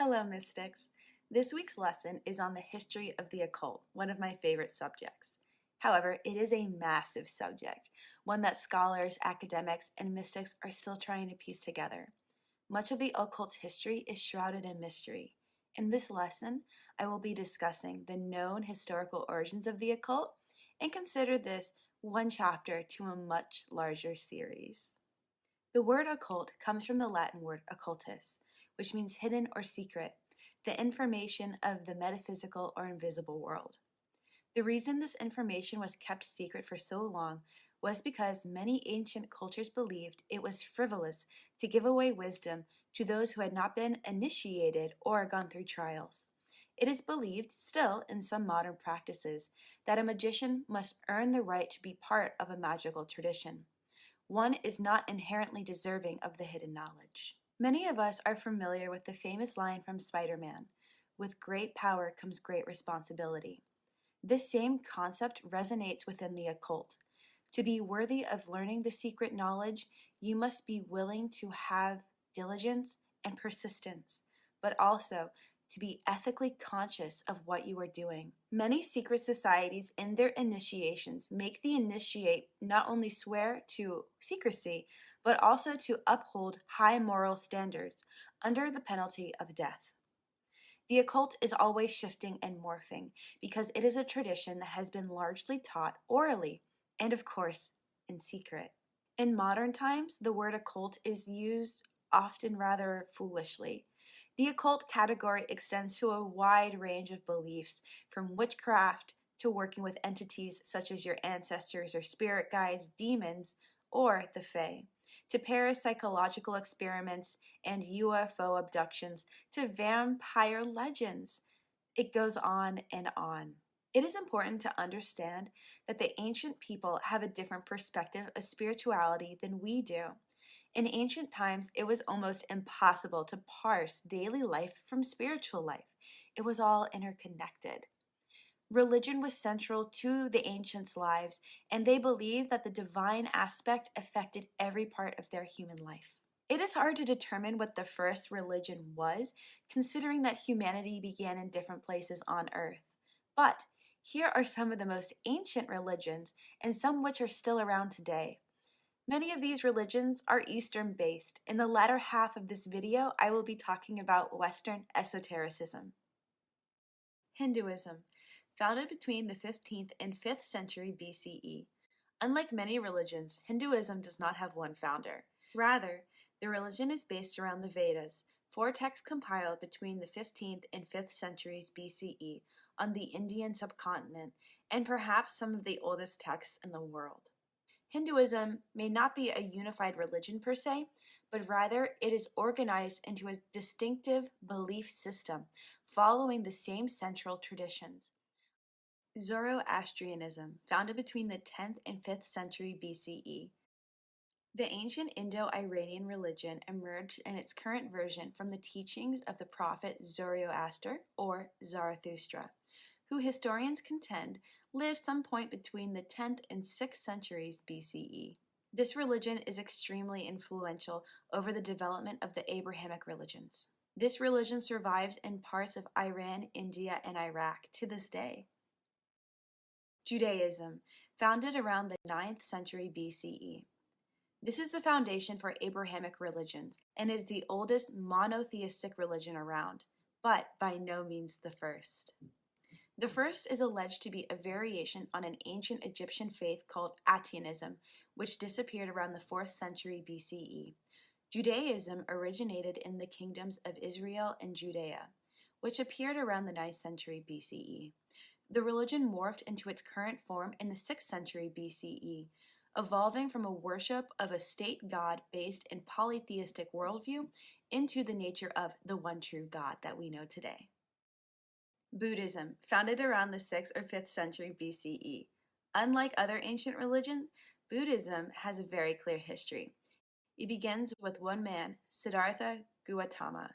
Hello, mystics. This week's lesson is on the history of the occult, one of my favorite subjects. However, it is a massive subject, one that scholars, academics, and mystics are still trying to piece together. Much of the occult's history is shrouded in mystery. In this lesson, I will be discussing the known historical origins of the occult and consider this one chapter to a much larger series. The word occult comes from the Latin word occultus, which means hidden or secret, the information of the metaphysical or invisible world. The reason this information was kept secret for so long was because many ancient cultures believed it was frivolous to give away wisdom to those who had not been initiated or gone through trials. It is believed, still in some modern practices, that a magician must earn the right to be part of a magical tradition. One is not inherently deserving of the hidden knowledge. Many of us are familiar with the famous line from Spider-Man, "With great power comes great responsibility." This same concept resonates within the occult. To be worthy of learning the secret knowledge, you must be willing to have diligence and persistence, but also to be ethically conscious of what you are doing. Many secret societies in their initiations make the initiate not only swear to secrecy, but also to uphold high moral standards under the penalty of death. The occult is always shifting and morphing because it is a tradition that has been largely taught orally and, of course, in secret. In modern times, the word occult is used often rather foolishly. The occult category extends to a wide range of beliefs, from witchcraft to working with entities such as your ancestors or spirit guides, demons, or the Fae, to parapsychological experiments and UFO abductions, to vampire legends. It goes on and on. It is important to understand that the ancient people have a different perspective of spirituality than we do. In ancient times, it was almost impossible to parse daily life from spiritual life. It was all interconnected. Religion was central to the ancients' lives, and they believed that the divine aspect affected every part of their human life. It is hard to determine what the first religion was, considering that humanity began in different places on earth. But here are some of the most ancient religions, and some which are still around today. Many of these religions are Eastern-based. In the latter half of this video, I will be talking about Western esotericism. Hinduism, founded between the 15th and 5th century BCE. Unlike many religions, Hinduism does not have one founder. Rather, the religion is based around the Vedas, 4 texts compiled between the 15th and 5th centuries BCE on the Indian subcontinent, and perhaps some of the oldest texts in the world. Hinduism may not be a unified religion per se, but rather it is organized into a distinctive belief system following the same central traditions. Zoroastrianism, founded between the 10th and 5th century BCE. The ancient Indo-Iranian religion emerged in its current version from the teachings of the prophet Zoroaster, or Zarathustra, who historians contend lived some point between the 10th and 6th centuries BCE. This religion is extremely influential over the development of the Abrahamic religions. This religion survives in parts of Iran, India, and Iraq to this day. Judaism, founded around the 9th century BCE. This is the foundation for Abrahamic religions and is the oldest monotheistic religion around, but by no means the first. The first is alleged to be a variation on an ancient Egyptian faith called Atianism, which disappeared around the 4th century BCE. Judaism originated in the kingdoms of Israel and Judea, which appeared around the 9th century BCE. The religion morphed into its current form in the 6th century BCE, evolving from a worship of a state god based in polytheistic worldview into the nature of the one true God that we know today. Buddhism, founded around the 6th or 5th century BCE. Unlike other ancient religions, Buddhism has a very clear history. It begins with one man, Siddhartha Gautama,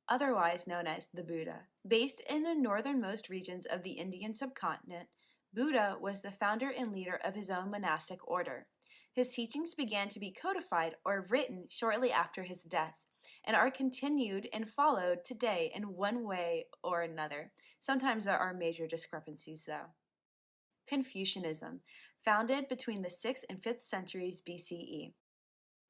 otherwise known as the Buddha. Based in the northernmost regions of the Indian subcontinent, Buddha was the founder and leader of his own monastic order. His teachings began to be codified or written shortly after his death, and are continued and followed today in one way or another. Sometimes there are major discrepancies, though. Confucianism, founded between the 6th and 5th centuries BCE.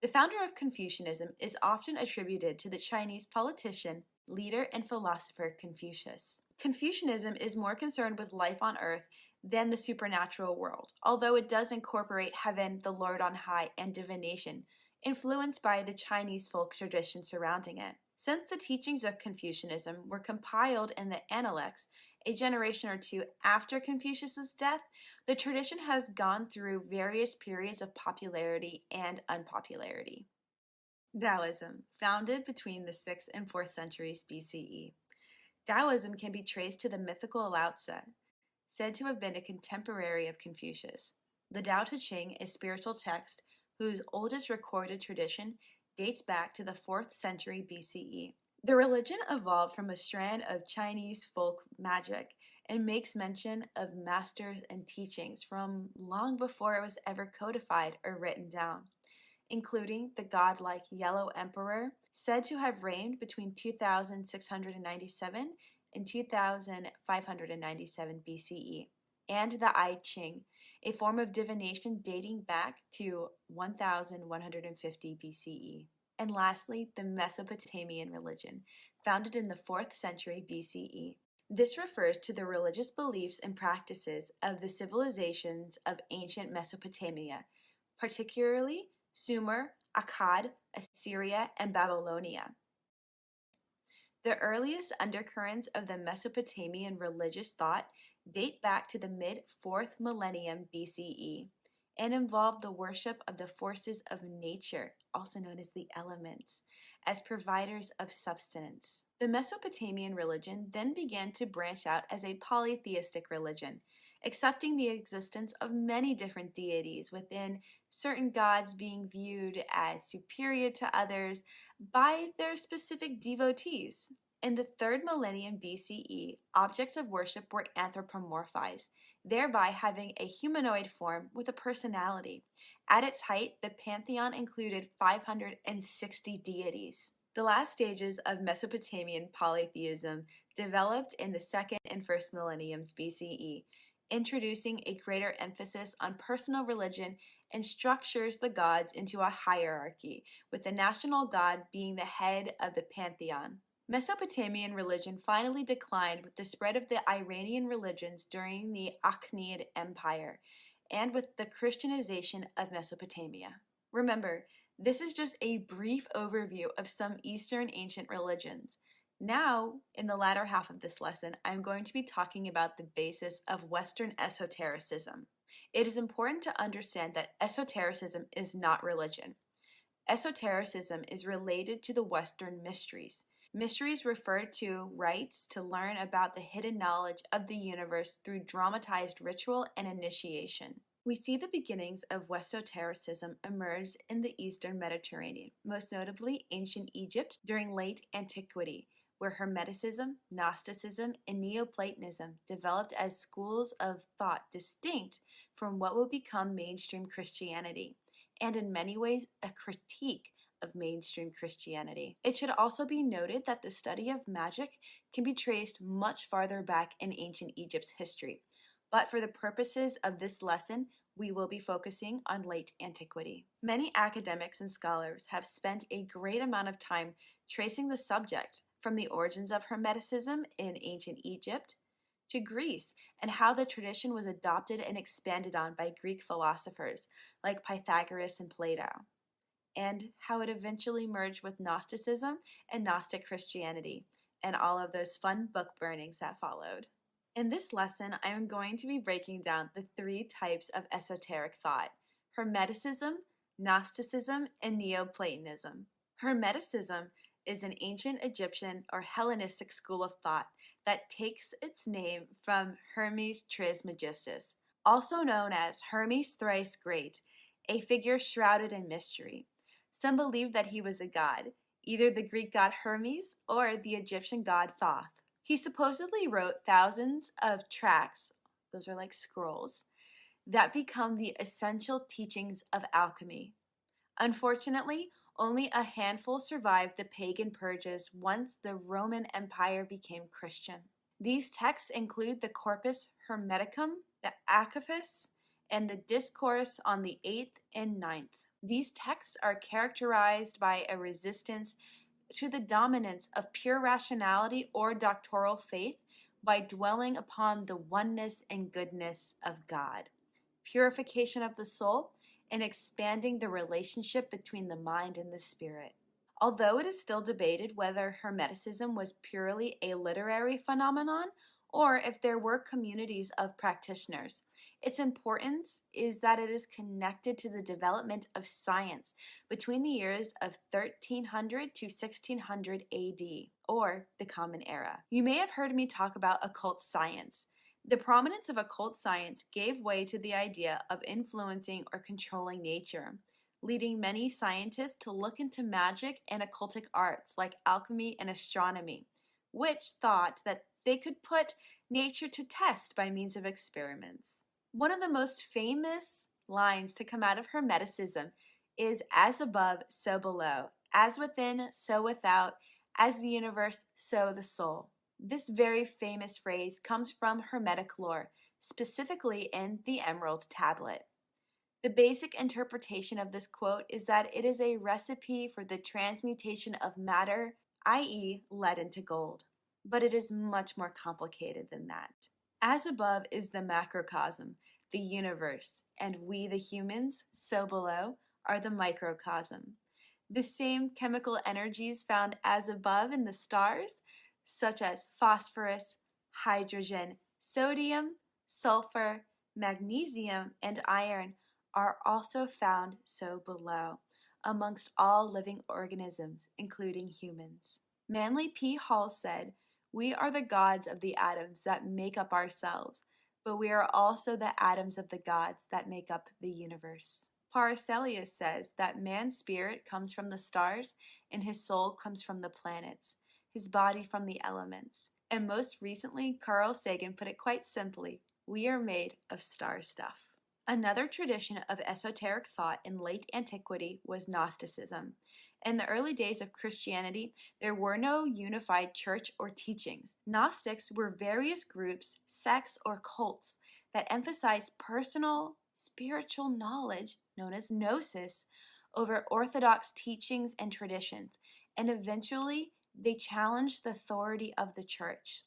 The founder of Confucianism is often attributed to the Chinese politician, leader, and philosopher Confucius. Confucianism is more concerned with life on earth than the supernatural world, although it does incorporate heaven, the Lord on high, and divination, influenced by the Chinese folk tradition surrounding it. Since the teachings of Confucianism were compiled in the Analects, a generation or two after Confucius's death, the tradition has gone through various periods of popularity and unpopularity. Taoism, founded between the 6th and 4th centuries BCE. Taoism can be traced to the mythical Lao Tzu, said to have been a contemporary of Confucius. The Tao Te Ching is a spiritual text whose oldest recorded tradition dates back to the 4th century BCE. The religion evolved from a strand of Chinese folk magic and makes mention of masters and teachings from long before it was ever codified or written down, including the godlike Yellow Emperor, said to have reigned between 2697 and 2597 BCE, and the I Ching, a form of divination dating back to 1150 BCE. And lastly, the Mesopotamian religion, founded in the 4th century BCE. This refers to the religious beliefs and practices of the civilizations of ancient Mesopotamia, particularly Sumer, Akkad, Assyria, and Babylonia. The earliest undercurrents of the Mesopotamian religious thought date back to the mid-4th millennium BCE and involve the worship of the forces of nature, also known as the elements, as providers of substance. The Mesopotamian religion then began to branch out as a polytheistic religion, accepting the existence of many different deities, within certain gods being viewed as superior to others by their specific devotees. In the 3rd millennium BCE, objects of worship were anthropomorphized, thereby having a humanoid form with a personality. At its height, the pantheon included 560 deities. The last stages of Mesopotamian polytheism developed in the 2nd and 1st millenniums BCE, introducing a greater emphasis on personal religion and structures the gods into a hierarchy, with the national god being the head of the pantheon. Mesopotamian religion finally declined with the spread of the Iranian religions during the Achaemenid Empire and with the Christianization of Mesopotamia. Remember, this is just a brief overview of some Eastern ancient religions. Now, in the latter half of this lesson, I'm going to be talking about the basis of Western esotericism. It is important to understand that esotericism is not religion. Esotericism is related to the Western mysteries. Mysteries refer to rites to learn about the hidden knowledge of the universe through dramatized ritual and initiation. We see the beginnings of Westotericism emerge in the Eastern Mediterranean, most notably ancient Egypt during late antiquity, where Hermeticism, Gnosticism, and Neoplatonism developed as schools of thought distinct from what would become mainstream Christianity, and in many ways a critique of mainstream Christianity. It should also be noted that the study of magic can be traced much farther back in ancient Egypt's history, but for the purposes of this lesson, we will be focusing on late antiquity. Many academics and scholars have spent a great amount of time tracing the subject from the origins of Hermeticism in ancient Egypt to Greece and how the tradition was adopted and expanded on by Greek philosophers like Pythagoras and Plato, and how it eventually merged with Gnosticism and Gnostic Christianity, and all of those fun book burnings that followed. In this lesson, I am going to be breaking down the 3 types of esoteric thought: Hermeticism, Gnosticism, and Neoplatonism. Hermeticism is an ancient Egyptian or Hellenistic school of thought that takes its name from Hermes Trismegistus, also known as Hermes Thrice Great, a figure shrouded in mystery. Some believe that he was a god, either the Greek god Hermes or the Egyptian god Thoth. He supposedly wrote thousands of tracts, those are like scrolls, that become the essential teachings of alchemy. Unfortunately, Only a handful survived the pagan purges once the Roman Empire became Christian. These texts include the Corpus Hermeticum, the Acaphis, and the Discourse on the 8th and 9th. These texts are characterized by a resistance to the dominance of pure rationality or doctoral faith by dwelling upon the oneness and goodness of God, purification of the soul, and expanding the relationship between the mind and the spirit. Although it is still debated whether Hermeticism was purely a literary phenomenon or if there were communities of practitioners, its importance is that it is connected to the development of science between the years of 1300 to 1600 AD, or the Common Era. You may have heard me talk about occult science. The prominence of occult science gave way to the idea of influencing or controlling nature, leading many scientists to look into magic and occultic arts like alchemy and astronomy, which thought that they could put nature to test by means of experiments. One of the most famous lines to come out of Hermeticism is "as above, so below, as within, so without, as the universe, so the soul." This very famous phrase comes from Hermetic lore, specifically in the Emerald Tablet. The basic interpretation of this quote is that it is a recipe for the transmutation of matter, i.e., lead into gold. But it is much more complicated than that. As above is the macrocosm, the universe, and we, the humans, so below, are the microcosm. The same chemical energies found as above in the stars, such as phosphorus, hydrogen, sodium, sulfur, magnesium, and iron, are also found so below, amongst all living organisms, including humans. Manly P. Hall said, "We are the gods of the atoms that make up ourselves, but we are also the atoms of the gods that make up the universe." Paracelsus says that man's spirit comes from the stars and his soul comes from the planets, his body from the elements. And most recently, Carl Sagan put it quite simply, we are made of star stuff. Another tradition of esoteric thought in late antiquity was Gnosticism. In the early days of Christianity, there were no unified church or teachings. Gnostics were various groups, sects, or cults that emphasized personal, spiritual knowledge, known as gnosis, over orthodox teachings and traditions, and eventually they challenged the authority of the church.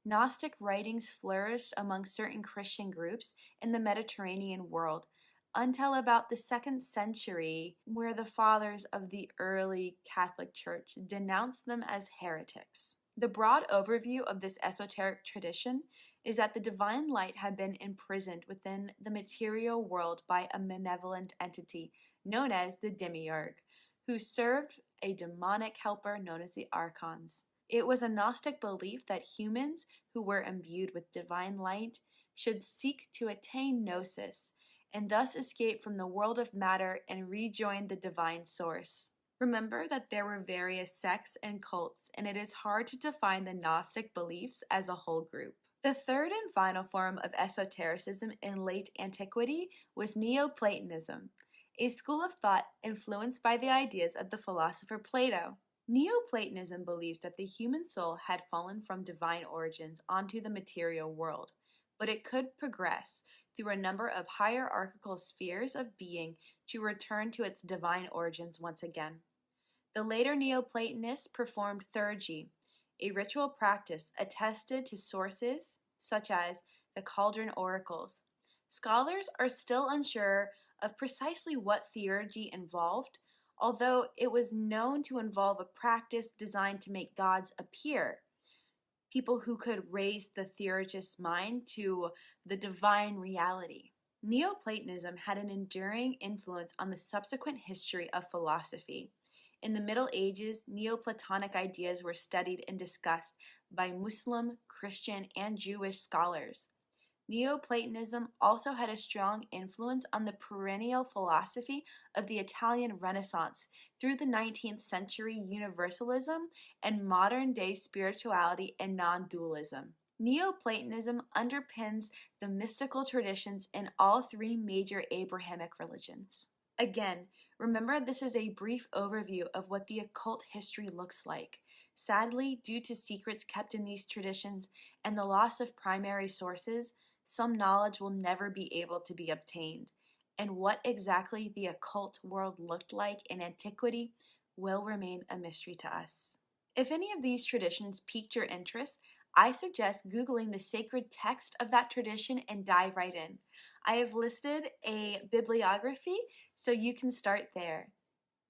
Gnostic writings flourished among certain Christian groups in the Mediterranean world until about the 2nd century, where the fathers of the early Catholic Church denounced them as heretics. The broad overview of this esoteric tradition is that the divine light had been imprisoned within the material world by a malevolent entity known as the demiurge, who served a demonic helper known as the archons. It was a Gnostic belief that humans who were imbued with divine light should seek to attain gnosis and thus escape from the world of matter and rejoin the divine source. Remember that there were various sects and cults, and it is hard to define the Gnostic beliefs as a whole group. The third and final form of esotericism in late antiquity was Neoplatonism, a school of thought influenced by the ideas of the philosopher Plato. Neoplatonism believes that the human soul had fallen from divine origins onto the material world, but it could progress through a number of hierarchical spheres of being to return to its divine origins once again. The later Neoplatonists performed theurgy, a ritual practice attested to sources such as the Cauldron Oracles. Scholars are still unsure of precisely what theurgy involved, although it was known to involve a practice designed to make gods appear, people who could raise the theurgist's mind to the divine reality. Neoplatonism had an enduring influence on the subsequent history of philosophy. In the Middle Ages, Neoplatonic ideas were studied and discussed by Muslim, Christian, and Jewish scholars. Neoplatonism also had a strong influence on the perennial philosophy of the Italian Renaissance through the 19th century Universalism and modern-day spirituality and non-dualism. Neoplatonism underpins the mystical traditions in all three major Abrahamic religions. Again, Remember, this is a brief overview of what the occult history looks like. Sadly, due to secrets kept in these traditions and the loss of primary sources, some knowledge will never be able to be obtained. And what exactly the occult world looked like in antiquity will remain a mystery to us. If any of these traditions piqued your interest, I suggest Googling the sacred text of that tradition and dive right in. I have listed a bibliography so you can start there.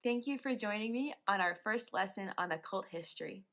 Thank you for joining me on our first lesson on occult history.